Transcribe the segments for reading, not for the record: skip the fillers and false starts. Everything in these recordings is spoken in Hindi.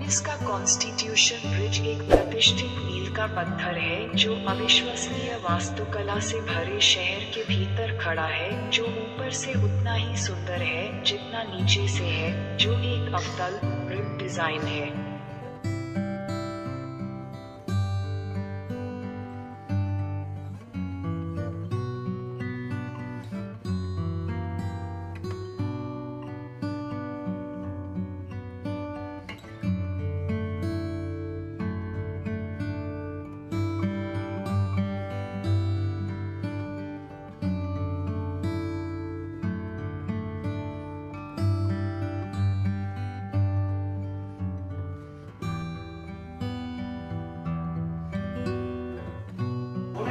इसका कॉन्स्टिट्यूशन ब्रिज एक प्रतिष्ठित मील का पत्थर है जो अविश्वसनीय वास्तुकला से भरे शहर के भीतर खड़ा है, जो ऊपर से उतना ही सुंदर है जितना नीचे से है, जो एक अवतल रिब डिजाइन है।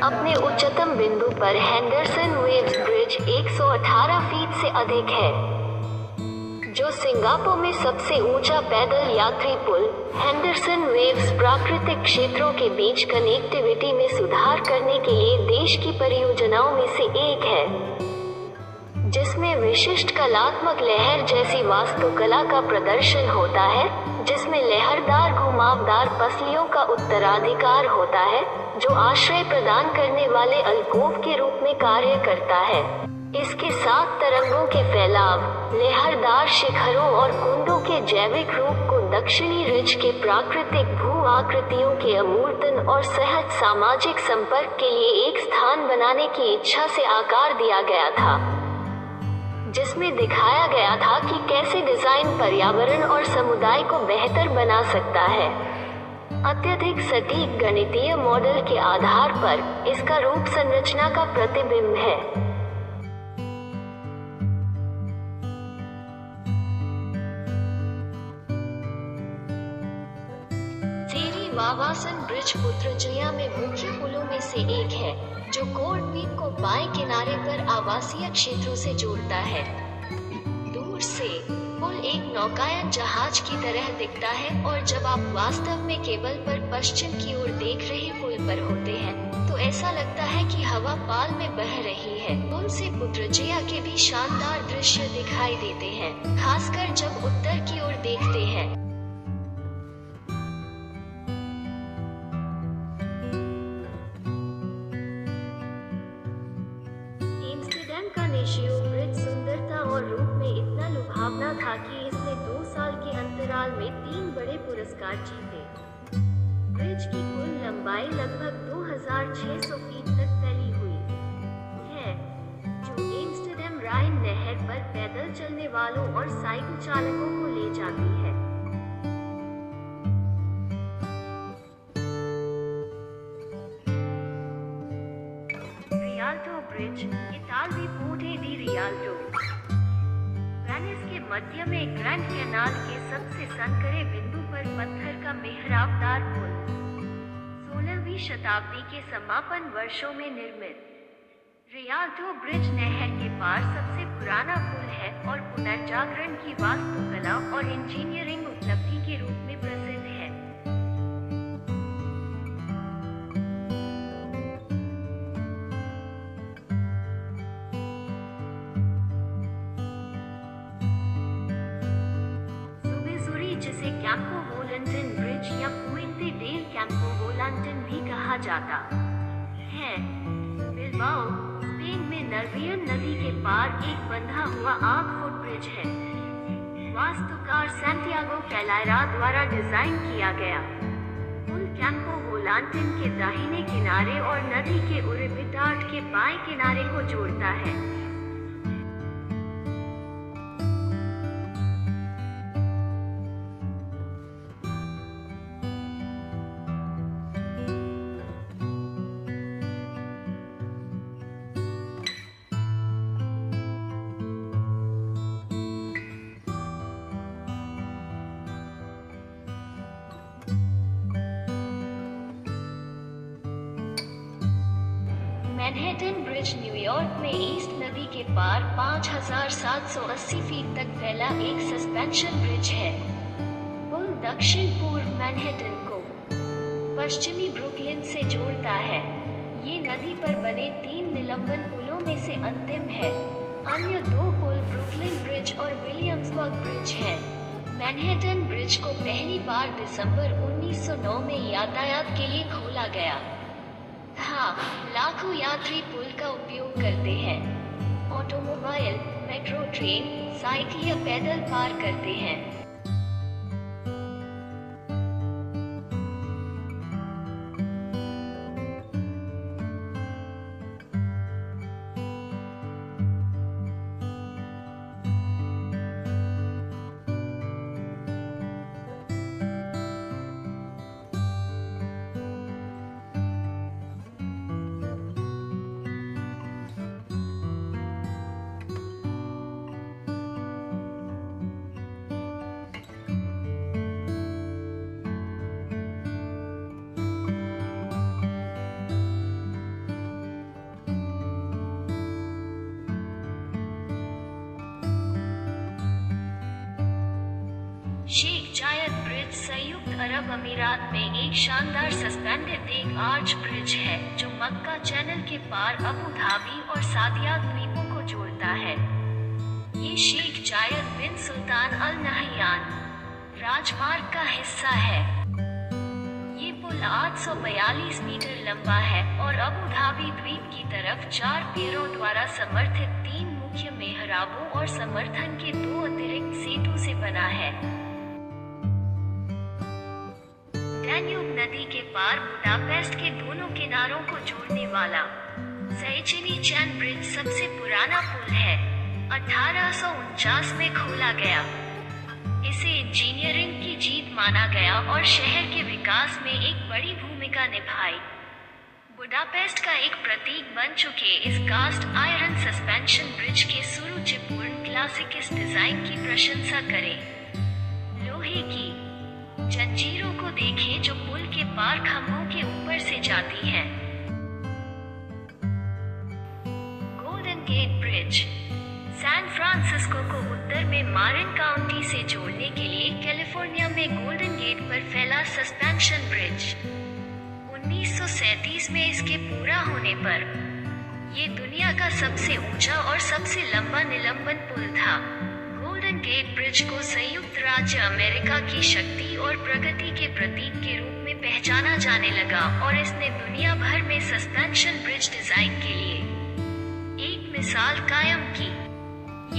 अपने उच्चतम बिंदु पर हेंडरसन वेव्स ब्रिज 118 फीट से अधिक है, जो सिंगापुर में सबसे ऊंचा पैदल यात्री पुल। हेंडरसन वेव्स प्राकृतिक क्षेत्रों के बीच कनेक्टिविटी में सुधार करने के लिए देश की परियोजनाओं में से एक है, जिसमें विशिष्ट कलात्मक लहर जैसी वास्तुकला का प्रदर्शन होता है, जिसमें लहरदार घुमावदार पसलियों का उत्तराधिकार होता है, जो आश्रय प्रदान करने वाले अलकोव के रूप में कार्य करता है। इसके 7 तरंगों के फैलाव, लहरदार शिखरों और कुंडों के जैविक रूप को दक्षिणी रिज के प्राकृतिक भू आकृतियों के अमूर्तन और सहज सामाजिक संपर्क के लिए एक स्थान बनाने की इच्छा से आकार दिया गया था, जिसमें दिखाया गया था कि कैसे डिजाइन पर्यावरण और समुदाय को बेहतर बना सकता है। अत्यधिक सटीक गणितीय मॉडल के आधार पर इसका रूप संरचना का प्रतिबिंब है। सेरी वावासन ब्रिज पुत्रजया में मुख्य पुलों में से एक है, जो कोर्ट द्वीप को बाएं किनारे पर आवासीय क्षेत्रों से जोड़ता है। दूर से पुल एक नौकायन जहाज की तरह दिखता है, और जब आप वास्तव में केबल पर पश्चिम की ओर देख रहे पुल पर होते हैं, तो ऐसा लगता है कि हवा पाल में बह रही है। पुल से पुत्रजया के भी शानदार दृश्य दिखाई देते हैं, खासकर जब उत्तर की ओर देखते हैं। ब्रिज सुंदरता और रूप में इतना लुभावना था कि इसने 2 साल के अंतराल में 3 बड़े पुरस्कार जीते। ब्रिज की कुल लंबाई लगभग 2600 फीट तक फैली हुई है, जो एम्स्टर्डम राइन नहर पर पैदल चलने वालों और साइकिल चालकों को ले जाती है। रियाल्टो ब्रिज, इतालवी पोंटे डी रियाल्टो। वेनिस के मध्य में ग्रैंड कैनाल के सबसे संकरे बिंदु पर पत्थर का मेहराबदार पुल, 16वीं शताब्दी के समापन वर्षों में निर्मित। रियाल्टो ब्रिज नहर के पार सबसे पुराना पुल है और पुनर्जागरण की वास्तुकला और इंजीनियरिंग उपलब्धि के रूप में प्रसिद्ध है। जिसे कैंपो वोलंटन ब्रिज या पुएंटे डेल कैंपो वोलांटन भी कहा जाता है, बिल्बाओ, स्पेन में नर्वियन नदी के पार एक बंधा हुआ 8 फुट ब्रिज है। वास्तुकार सैंटियागो कैलायरा द्वारा डिजाइन किया गया। पुल कैंपो वोलांटन के दाहिने किनारे और नदी के उरिबिटार्ट के बाएं किनारे को जोड़ता है। मैनहट्टन ब्रिज न्यूयॉर्क में ईस्ट नदी के पार 5780 फीट तक फैला एक सस्पेंशन ब्रिज है। पुल दक्षिण पूर्व मैनहट्टन को पश्चिमी ब्रुकलिन से जोड़ता है। ये नदी पर बने 3 निलंबन पुलों में से अंतिम है। अन्य 2 पुल ब्रुकलिन ब्रिज और विलियम्सबर्ग ब्रिज हैं। मैनहट्टन ब्रिज को पहली बार दिसंबर 1909 में यातायात के लिए खोला गया था। लाखों यात्री पुल का उपयोग करते हैं। ऑटोमोबाइल, मेट्रो ट्रेन, साइकिल या पैदल पार करते हैं। शेख जायद ब्रिज संयुक्त अरब अमीरात में एक शानदार सस्पेंडेड एक आर्च ब्रिज है जो मक्का चैनल के पार अबू धाबी और सादिया द्वीपों को जोड़ता है। ये शेख जायद बिन सुल्तान अल नहयान राजमार्ग का हिस्सा है। ये पुल 842 मीटर लंबा है और अबू धाबी द्वीप की तरफ 4 पियरों द्वारा समर्थित 3 मुख्य मेहराबों और समर्थन के 2 अतिरिक्त सेतु से बना है। डैन्यूब नदी के पार बुडापेस्ट के दोनों किनारों को जोड़ने वाला सेइचिनी-चैन ब्रिज सबसे पुराना पुल है। 1849 में खोला गया। इसे इंजीनियरिंग की जीत माना गया और शहर के विकास में एक बड़ी भूमिका निभाई। बुडापेस्ट का एक प्रतीक बन चुके इस कास्ट आयरन सस्पेंशन ब्रिज के सुरुचिपूर्ण क्लासिकिस्ट डिजाइन की प्रशंसा करें। लोहे की जंजीरों को देखें जो पुल के पार खंभों के ऊपर से जाती हैं। Golden Gate Bridge San Francisco को उत्तर में मारिन काउंटी से जोड़ने के लिए कैलिफोर्निया में गोल्डन गेट पर फैला सस्पेंशन ब्रिज। 1937 में इसके पूरा होने पर ये दुनिया का सबसे ऊंचा और सबसे लंबा निलंबन पुल था। गोल्डन गेट ब्रिज को संयुक्त राज्य अमेरिका की शक्ति और प्रगति के प्रतीक के रूप में पहचाना जाने लगा और इसने दुनिया भर में सस्पेंशन ब्रिज डिजाइन के लिए एक मिसाल कायम की।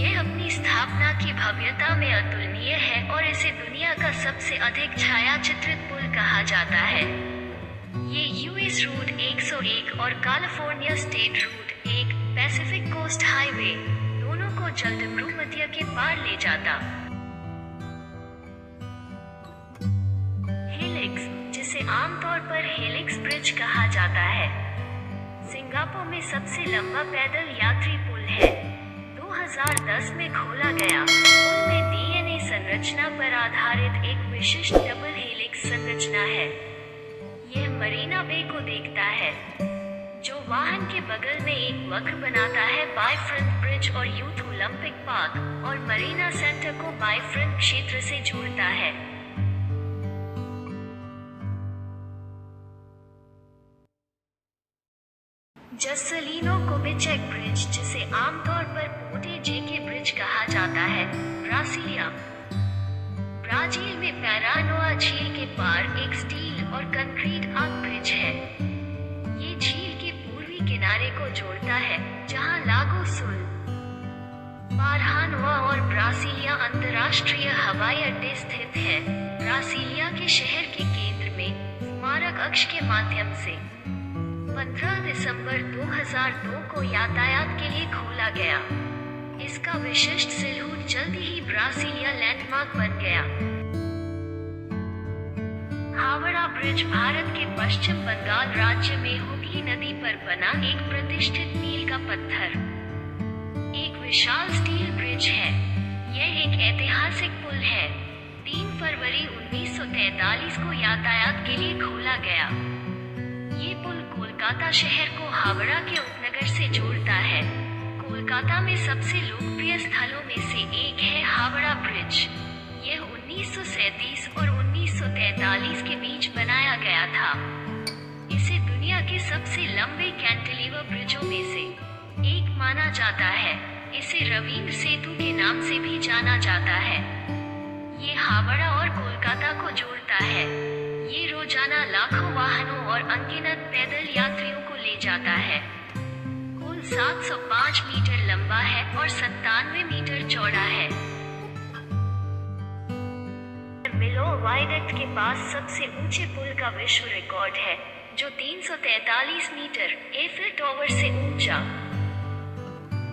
यह अपनी स्थापना की भव्यता में अतुलनीय है और इसे दुनिया का सबसे अधिक छायाचित्रित पुल कहा जाता है। ये यूएस रूट 101 और California state route 1 Pacific Coast Highway दोनों को जल्द भूमध्य के पार ले जाता। हेलिक्स, जिसे आमतौर पर हेलिक्स ब्रिज कहा जाता है, सिंगापुर में सबसे लंबा पैदल यात्री पुल है। 2010 में खोला गया। पुल में डीएनए संरचना पर आधारित एक विशिष्ट डबल हेलिक्स संरचना है। यह मरीना बे को देखता है, जो वाहन के बगल में एक वक्र बनाता है। बायफ्रंट ब्रिज और यूथ ओलंपिक पार्क और मरीना सेंटर को बायफ्रंट क्षेत्र से जोड़ता है। जसलीनो कोबिचेक ब्रिज, जिसे आमतौर पर पोटे जेके ब्रिज कहा जाता है, ब्रासीलिया ब्राजील में पैरानोआ झील के पार एक स्टील और कंक्रीट आर्क ब्रिज है। ये झील के पूर्वी किनारे को जोड़ता है, जहां लागो सुल, पारहानोआ और ब्रासीलिया अंतर्राष्ट्रीय हवाई अड्डे स्थित है। ब्रासीलिया के शहर के केंद्र में स्मारक अक्ष के माध्यम से 15 दिसंबर 2002 को यातायात के लिए खोला गया। इसका विशिष्ट सिलहूट जल्दी ही ब्रासीलिया लैंडमार्क बन गया। हावड़ा ब्रिज भारत के पश्चिम बंगाल राज्य में हुगली नदी पर बना एक प्रतिष्ठित मील का पत्थर एक विशाल स्टील ब्रिज है। यह एक ऐतिहासिक पुल है। 3 फरवरी 1943 को यातायात के लिए खोला गया। ये पुल कोलकाता शहर को हावड़ा के उपनगर से जोड़ता है। कोलकाता में सबसे लोकप्रिय स्थलों में से एक है हावड़ा ब्रिज। यह 1937 और 1943 के बीच बनाया गया था। इसे दुनिया के सबसे लंबे कैंटिलीवर ब्रिजों में से एक माना जाता है। इसे रवींद्र सेतु के नाम से भी जाना जाता है। ये हावड़ा और कोलकाता को जोड़ता है। ये रोजाना लाखों वाहनों और अनगिनत पैदल यात्रियों को ले जाता है। पुल 705 मीटर लंबा है और 97 मीटर चौड़ा है। मिलो वायडक्ट के पास सबसे ऊंचे पुल का विश्व रिकॉर्ड है, जो 343 मीटर एफिल टावर से ऊंचा,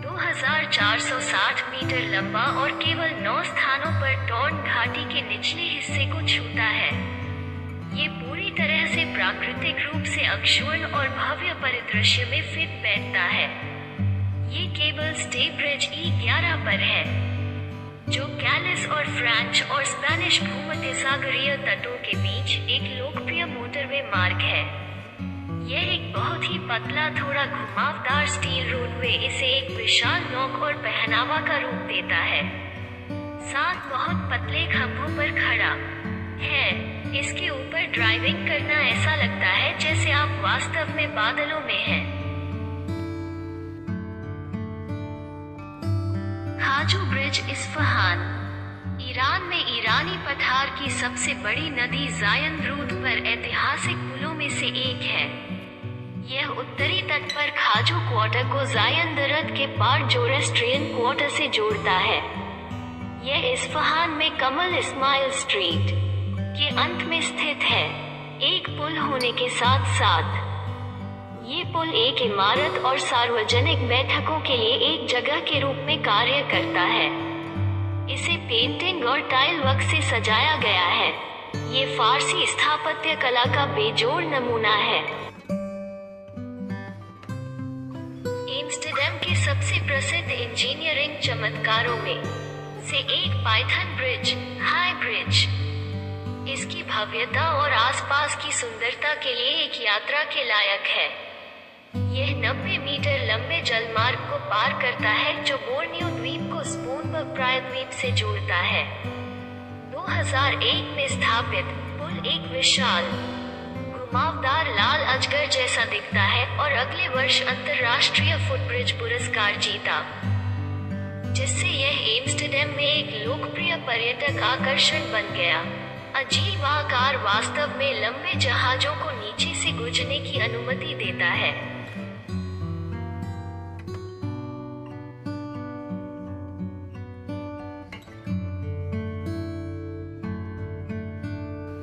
2460 मीटर लंबा और केवल 9 स्थानों पर टॉर्न घाटी के निचले हिस्से को छूता है। ये पूरी तरह से प्राकृतिक रूप से अक्षुण्ण और भव्य परिदृश्य में फिट बैठता है। ये केबल स्टे ब्रिज E11 पर है, जो कैलिस और फ्रेंच और स्पेनिश भूमध्यसागरीय तटों के बीच एक लोकप्रिय मोटरवे मार्ग है। यह एक बहुत ही पतला, थोड़ा घुमावदार स्टील रोडवे इसे एक विशाल नोक और पहनावा का रूप देता है। साथ बहुत पतले खंभों पर खड़ा है। इसके ऊपर ड्राइविंग करना ऐसा लगता है जैसे आप वास्तव में बादलों में हैं। खाजू ब्रिज इस्फहान। ईरान में ईरानी पठार की सबसे बड़ी नदी जायन रूट पर ऐतिहासिक पुलों में से एक है। यह उत्तरी तट पर खाजू क्वार्टर को जायन दर्द के पार जोरेस्ट्रियन क्वार्टर से जोड़ता है। यह इस्फहान में कमल इस्माइल स्ट्रीट के अंत में स्थित है। एक पुल होने के साथ साथ ये पुल एक इमारत और सार्वजनिक बैठकों के लिए एक जगह के रूप में कार्य करता है। इसे पेंटिंग और टाइल वर्क से सजाया गया है। ये फारसी स्थापत्य कला का बेजोड़ नमूना है। एम्स्टर्डम के सबसे प्रसिद्ध इंजीनियरिंग चमत्कारों में से एक पाइथन ब्रिज, हाई ब्रिज, इसकी भव्यता और आसपास की सुंदरता के लिए एक यात्रा के लायक है। यह 90 मीटर लंबे जलमार्ग को पार करता है, जो बोर्नियो द्वीप को स्पूनबर्ग प्रायद्वीप से जोड़ता है। 2001 में स्थापित पुल एक विशाल, घुमावदार लाल अजगर जैसा दिखता है और अगले वर्ष अंतर्राष्ट्रीय फुटब्रिज पुरस्कार जीता, जिससे यह एम्स्टर्डम में एक लोकप्रिय पर्यटक आकर्षण बन गया। अजीब आकार वास्तव में लंबे जहाजों को नीचे से गुजरने की अनुमति देता है।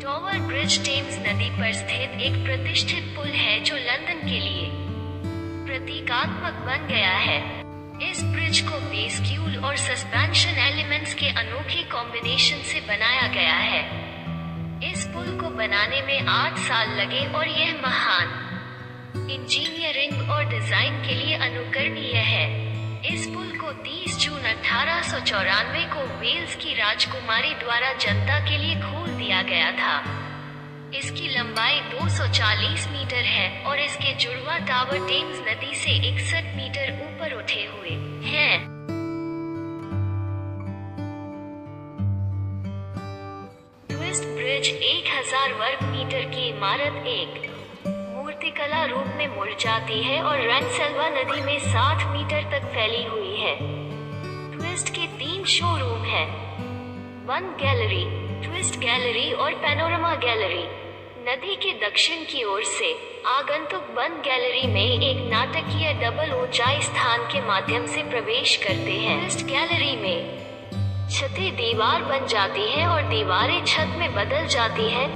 टॉवर ब्रिज टेम्स नदी पर स्थित एक प्रतिष्ठित पुल है, जो लंदन के लिए प्रतीकात्मक बन गया है। इस ब्रिज को बेस्क्यूल और सस्पेंशन एलिमेंट्स के अनोखे कॉम्बिनेशन से बनाया गया है। इस पुल को बनाने में 8 साल लगे और यह महान इंजीनियरिंग और डिजाइन के लिए अनुकरणीय है। इस पुल को 30 जून 1894 को वेल्स की राजकुमारी द्वारा जनता के लिए खोल दिया गया था। इसकी लंबाई 240 मीटर है और इसके जुड़वा टावर टेम्स नदी से 61 मीटर ऊपर उठे हुए हैं। ट्विस्ट ब्रिज 1000 वर्ग मीटर की इमारत एक मूर्तिकला रूप में मुड़ जाती है और रेनसेल्वा नदी में 60 मीटर तक फैली हुई है। ट्विस्ट के 3 शोरूम हैं, वन गैलरी, ट्विस्ट गैलरी और पैनोरमा गैलरी। नदी के दक्षिण की ओर से आगंतुक बंद गैलरी में एक नाटकीय डबल ऊंचाई स्थान के माध्यम से प्रवेश करते हैं। ट्विस्ट गैलरी में छतें दीवार बन जाती हैं और दीवारें छत में बदल जाती हैं।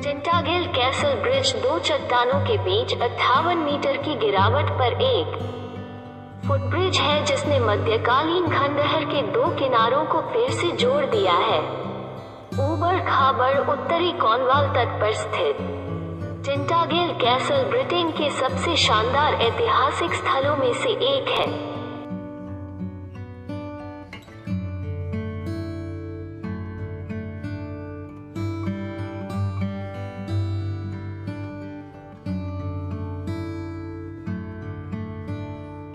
टिंटागिल कैसल ब्रिज 2 चट्टानों के बीच 58 मीटर की गिरावट पर एक फुटब्रिज है, जिसने मध्यकालीन खंडहर के 2 किनारों को फिर से जोड़ दिया है। ऊबड़ खाबड़ उत्तरी कॉर्नवाल तट पर स्थित टिंटागिल कैसल ब्रिटेन के सबसे शानदार ऐतिहासिक स्थलों में से एक है।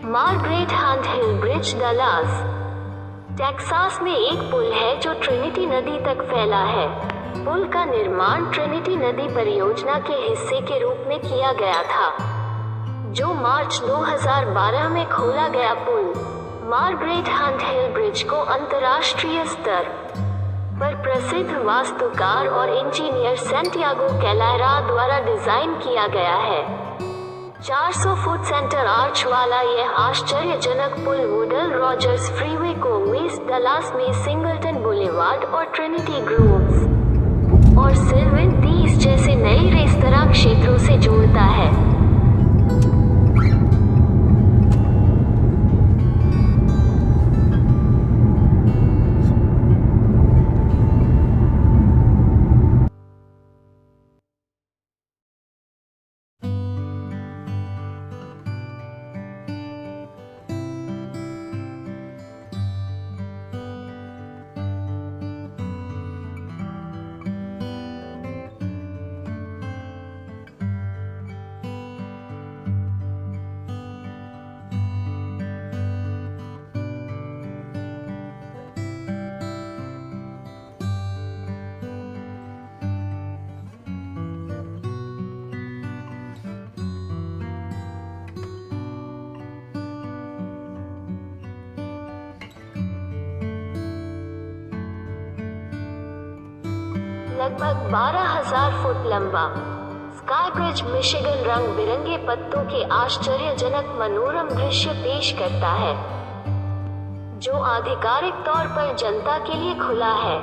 मार्गरेट हंट हिल ब्रिज, डलास, टेक्सास में एक पुल है जो ट्रिनिटी नदी तक फैला है। पुल का निर्माण ट्रिनिटी नदी परियोजना के हिस्से के रूप में किया गया था, जो मार्च 2012 में खोला गया। पुल मार्गरेट हंट हिल ब्रिज को अंतर्राष्ट्रीय स्तर पर प्रसिद्ध वास्तुकार और इंजीनियर सैंटियागो कैलारा द्वारा डिजाइन किया गया है। 400 फुट सेंटर आर्च वाला यह आश्चर्यजनक पुल वुडल रॉजर्स फ्रीवे को वेस्ट डलास में सिंगलटन बुलेवार्ड और ट्रिनिटी ग्रोव्स और सिल्वन 30 जैसे नए रेस्तरां क्षेत्रों से जोड़ता है। लगभग 12,000 फुट लंबा स्काई ब्रिज मिशिगन रंग बिरंगे पत्तों के आश्चर्यजनक मनोरम दृश्य पेश करता है, जो आधिकारिक तौर पर जनता के लिए खुला है।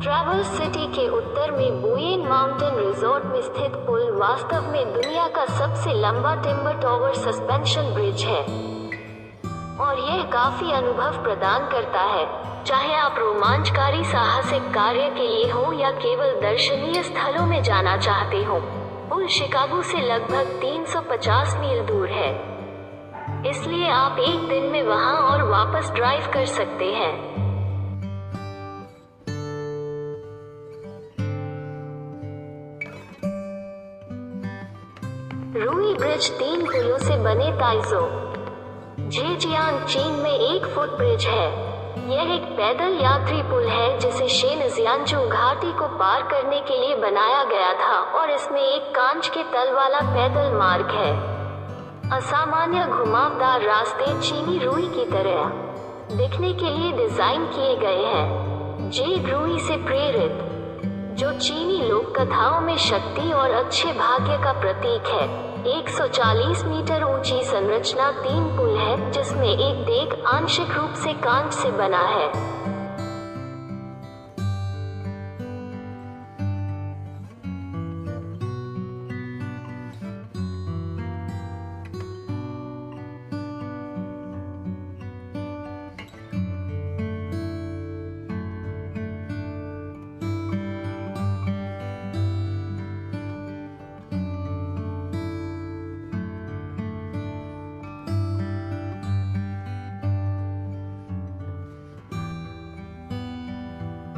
ट्रैवल सिटी के उत्तर में बुएन माउंटेन रिजॉर्ट में स्थित पुल वास्तव में दुनिया का सबसे लंबा टिम्बर टॉवर सस्पेंशन ब्रिज है और यह काफी अनुभव प्रदान करता है, चाहे आप रोमांचकारी साहसिक कार्य के लिए हो या केवल दर्शनीय स्थलों में जाना चाहते हो। पुल शिकागो से लगभग 350 मील दूर है, इसलिए आप एक दिन में वहां और वापस ड्राइव कर सकते हैं। रूई ब्रिज 3 पुलों से बने ताइजो झेजियांग चीन में 1 फुट ब्रिज है। यह एक पैदल यात्री पुल है जिसे शेनजियांजू घाटी को पार करने के लिए बनाया गया था और इसमें एक कांच के तल वाला पैदल मार्ग है। असामान्य घुमावदार रास्ते चीनी रुई की तरह दिखने के लिए डिजाइन किए गए हैं, जेड रुई से प्रेरित, जो चीनी लोक कथाओं में शक्ति और अच्छे भाग्य का प्रतीक है। 140 मीटर ऊंची संरचना 3 पुल है, जिसमें एक डेक आंशिक रूप से कांच से बना है।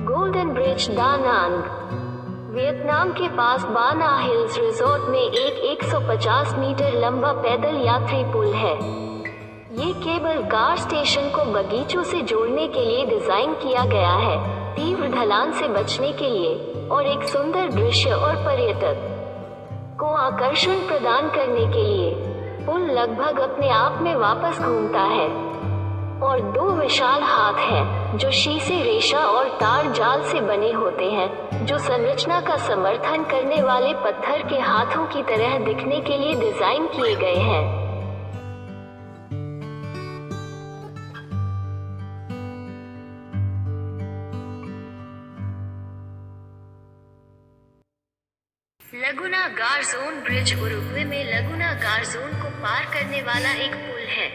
गोल्डन ब्रिज दा नांग वियतनाम के पास बाना हिल्स रिजॉर्ट में एक 150 मीटर लंबा पैदल यात्री पुल है। ये केबल कार स्टेशन को बगीचों से जोड़ने के लिए डिजाइन किया गया है, तीव्र ढलान से बचने के लिए और एक सुंदर दृश्य और पर्यटक को आकर्षण प्रदान करने के लिए। पुल लगभग अपने आप में वापस घूमता है और 2 विशाल हाथ हैं जो शीशे, रेशा और तार जाल से बने होते हैं, जो संरचना का समर्थन करने वाले पत्थर के हाथों की तरह दिखने के लिए डिजाइन किए गए हैं। लगुना गारजोन ब्रिज उरुग्वे में लगुना गारजोन को पार करने वाला एक पुल है,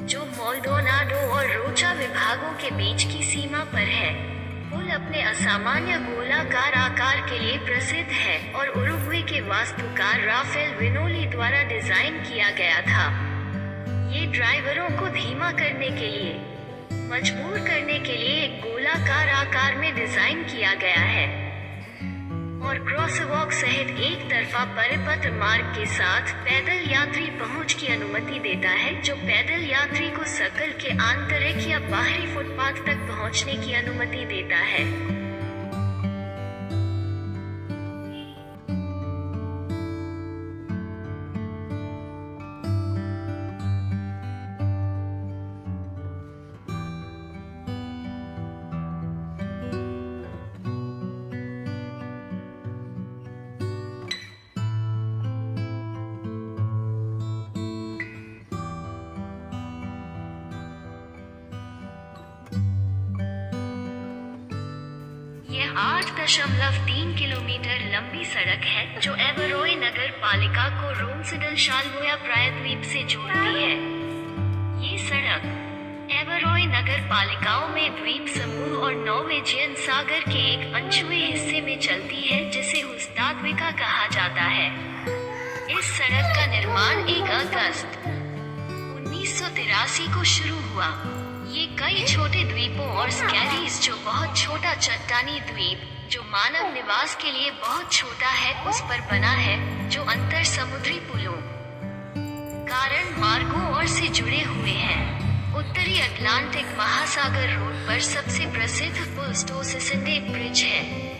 जो मोल्डोनाडो और रोचा विभागों के बीच की सीमा पर है। पुल अपने असामान्य गोलाकार आकार के लिए प्रसिद्ध है और उरुग्वे के वास्तुकार राफेल विनोली द्वारा डिजाइन किया गया था। ये ड्राइवरों को धीमा करने के लिए मजबूर करने के लिए एक गोलाकार आकार में डिजाइन किया गया है और क्रॉसवॉक सहित एक तरफा परिपत्र मार्ग के साथ पैदल यात्री पहुंच की अनुमति देता है, जो पैदल यात्री को सर्कल के आंतरिक या बाहरी फुटपाथ तक पहुंचने की अनुमति देता है। 4.3 किलोमीटर लंबी सड़क है जो एवरोय नगर पालिका को रोमसिडल शाल्वोया प्रायद्वीप से जोड़ती है। ये सड़क एवरोय नगर पालिकाओं में द्वीप समूह और नॉर्वेजियन सागर के एक अनछुए हिस्से में चलती है जिसे हुस्ताद्विका कहा जाता है। इस सड़क का निर्माण 1 अगस्त 1983 को शुरू हुआ। ये कई छोटे द्वीपों और स्कैरीज जो बहुत छोटा चट्टानी द्वीप जो मानव निवास के लिए बहुत छोटा है उस पर बना है, जो अंतर समुद्री पुलों कारण मार्गों और से जुड़े हुए हैं। उत्तरी अटलांटिक महासागर रोड पर सबसे प्रसिद्ध पुल स्टोसिसेंडे ब्रिज है।